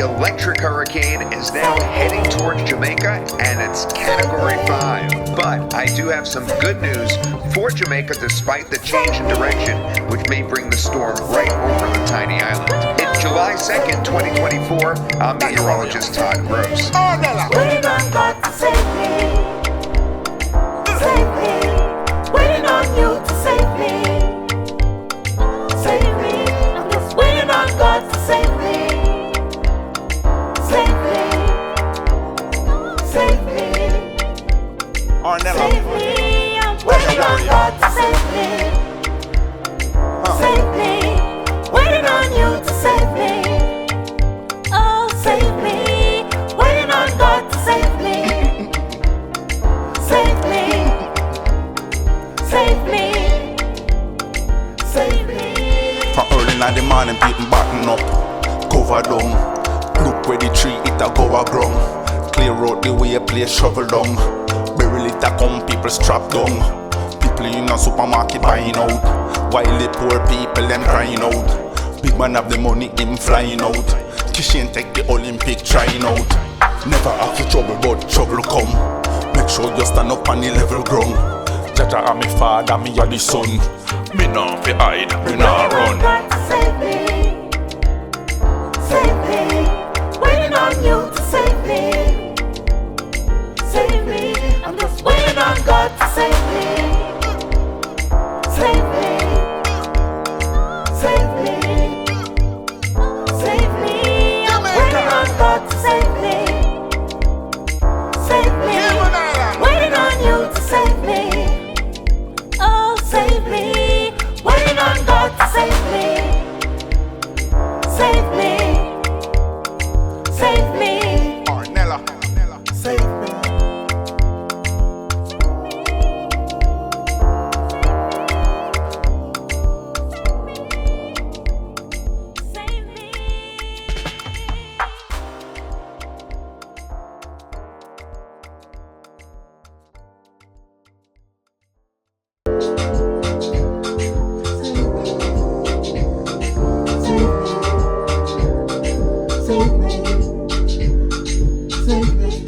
electric hurricane is now heading towards Jamaica, and it's Category 5. But I do have some good news for Jamaica despite the change in direction, which may bring the storm right over the tiny island. It's July 2nd, 2024. I'm meteorologist Todd Gross. Waiting on God to save me. Save me. Waiting on you to save me. Save me. I'm just waiting on God to save me. Save me. Save me. Ornella. Save me. I'm waiting on God to save me. Save me. Waiting on you to save me. Oh, save me. Waiting on God to save me. Save me. Save me. Save me. From early in the morning, people button up, cover down. Look where the tree it a go a ground. Clear out the way, place shovel down. Beryl it a come, people strap down. People in a supermarket buying out, while the poor people them crying out. Big man have the money, him flying out. Kishin take the Olympic trying out. Never have to trouble, but trouble come. Make sure you stand up on the level ground. Jaja are me father, me a the son. Me nah fi hide, me nah run. God to save me.